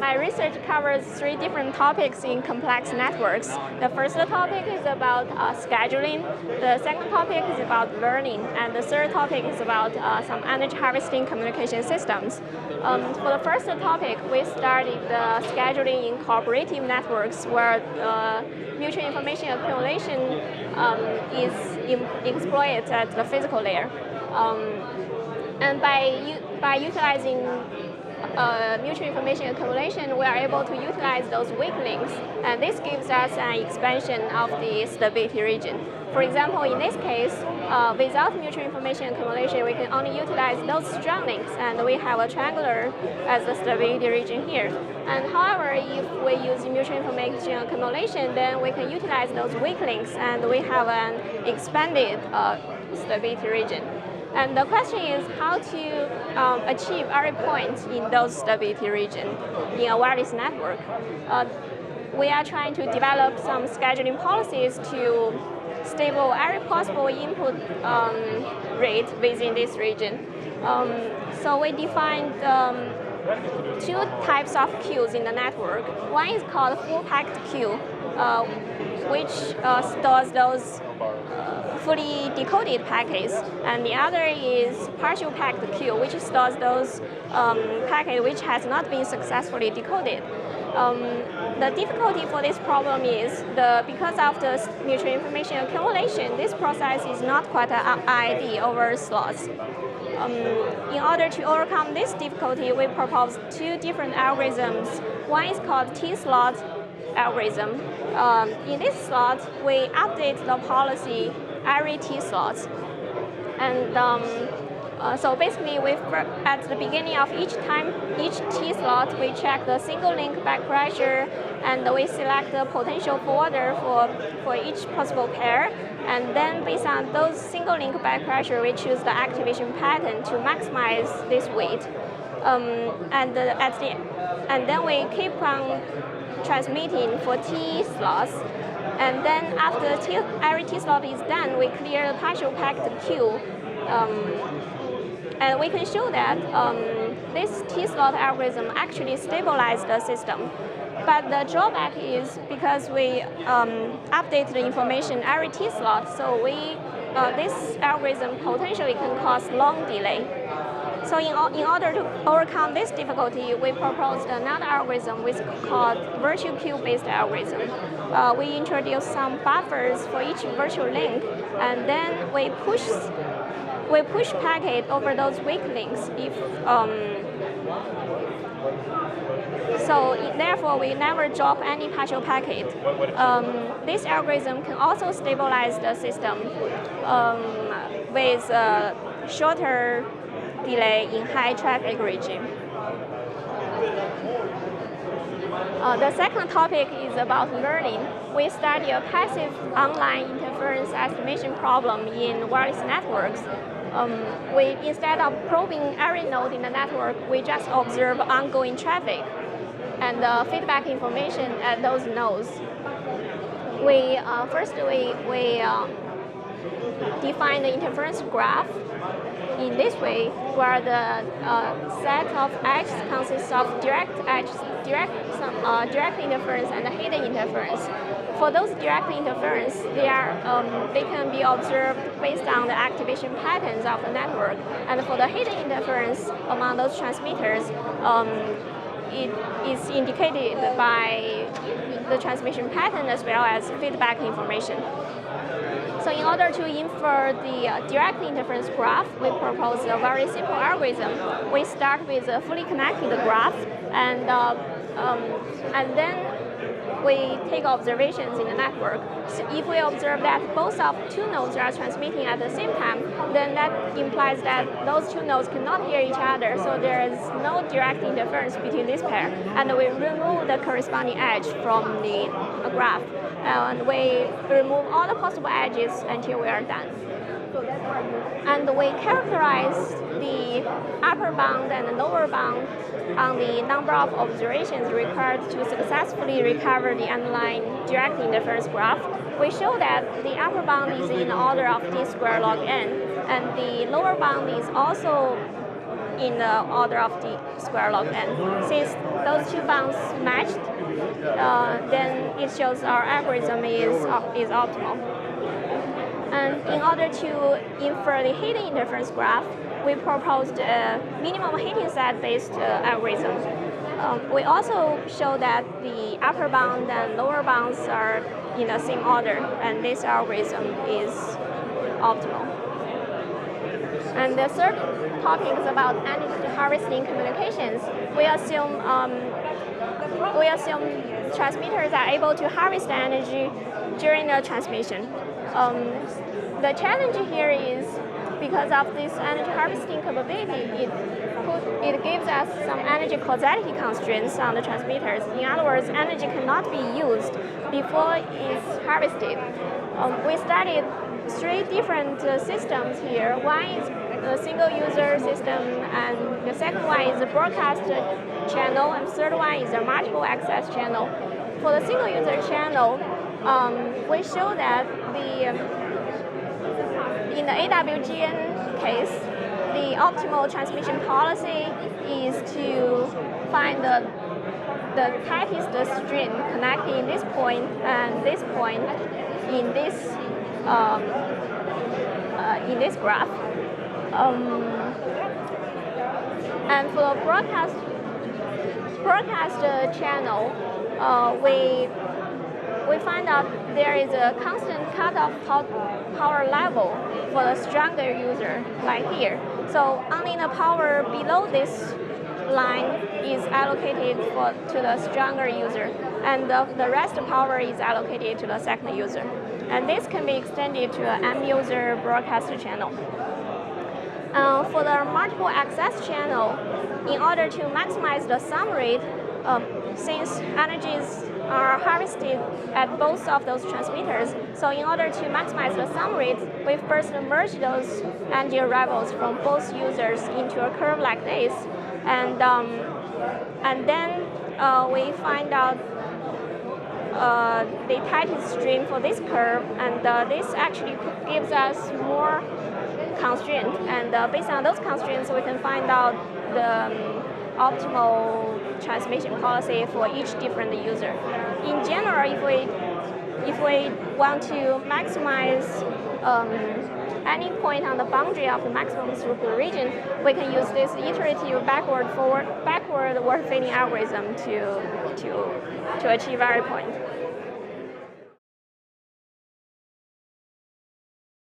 My research covers 3 different topics in complex networks. The first topic is about scheduling, the second topic is about learning, and the third topic is about some energy harvesting communication systems. For the first topic, we studied the scheduling in cooperative networks where mutual information accumulation is exploited at the physical layer. And by utilizing mutual information accumulation, we are able to utilize those weak links, and this gives us an expansion of the stability region. For example, in this case, without mutual information accumulation, we can only utilize those strong links, and we have a triangular as the stability region here. And however, if we use mutual information accumulation, then we can utilize those weak links, and we have an expanded stability region. And the question is how to achieve every point in those stability region in a wireless network. We are trying to develop some scheduling policies to stable every possible input rate within this region. So we defined 2 types of queues in the network. One is called full packed queue, which stores those fully decoded packets, and the other is partial packed queue, which stores those packets which has not been successfully decoded. The difficulty for this problem is because of the mutual information accumulation, this process is not quite an IID over slots. In order to overcome this difficulty, we propose 2 different algorithms. One is called T-slot algorithm. In this slot, we update the policy every T slots. And so basically, at the beginning of each T slot, we check the single link back pressure, and we select the potential forwarder for each possible pair. And then based on those single link back pressure, we choose the activation pattern to maximize this weight. And then we keep on transmitting for T slots. And then after every T slot is done, we clear the partial packed queue. And we can show that this T slot algorithm actually stabilizes the system. But the drawback is because we update the information every T slot, so this algorithm potentially can cause long delay. So in order to overcome this difficulty, we proposed another algorithm which is called virtual queue-based algorithm. We introduce some buffers for each virtual link, and then we push packet over those weak links. Therefore, we never drop any partial packet. This algorithm can also stabilize the system with shorter delay in high traffic regime. The second topic is about learning. We study a passive online interference estimation problem in wireless networks. Instead of probing every node in the network, we just observe ongoing traffic and feedback information at those nodes. First we define the interference graph in this way, where the set of edges consists of direct interference and hidden interference. For those direct interference, they can be observed based on the activation patterns of the network. And for the hidden interference among those transmitters, it is indicated by the transmission pattern as well as feedback information. So in order to infer the direct interference graph, we propose a very simple algorithm. We start with a fully connected graph, and then we take observations in the network. So if we observe that both of 2 nodes are transmitting at the same time, then that implies that those 2 nodes cannot hear each other, so there is no direct interference between this pair. And we remove the corresponding edge from the graph. And we remove all the possible edges until we are done. And we characterize the upper bound and the lower bound on the number of observations required to successfully recover the underlying direct interference graph. We show that the upper bound is in the order of d² log n, and the lower bound is also in the order of the square log n. Since those two bounds matched, then it shows our algorithm is optimal. And in order to infer the hidden interference graph, we proposed a minimum hinting set-based algorithm. We also show that the upper bound and lower bounds are in the same order, and this algorithm is optimal. And the third topic is about energy harvesting communications. We assume transmitters are able to harvest energy during the transmission. The challenge here is because of this energy harvesting capability, it gives us some energy causality constraints on the transmitters. In other words, energy cannot be used before it's harvested. We studied three different systems here. One is a single user system, and the second one is a broadcast channel, and the third one is a multiple access channel. For the single user channel, we show that in the AWGN case, the optimal transmission policy is to find the tightest string connecting this point and this point in this graph. And for the broadcast channel, we find out there is a constant cutoff power level for the stronger user, like here. So only the power below this line is allocated to the stronger user, and the rest of power is allocated to the second user. And this can be extended to an M-user broadcast channel. For the multiple access channel, in order to maximize the sum rate, since energies are harvested at both of those transmitters, so in order to maximize the sum rate, we first merge those energy arrivals from both users into a curve like this, and then we find out the tightest string for this curve, and this actually gives us more constraints, and based on those constraints, we can find out the optimal transmission policy for each different user. In general, if we want to maximize any point on the boundary of the maximum throughput region, we can use this iterative backward word fitting algorithm to achieve every point.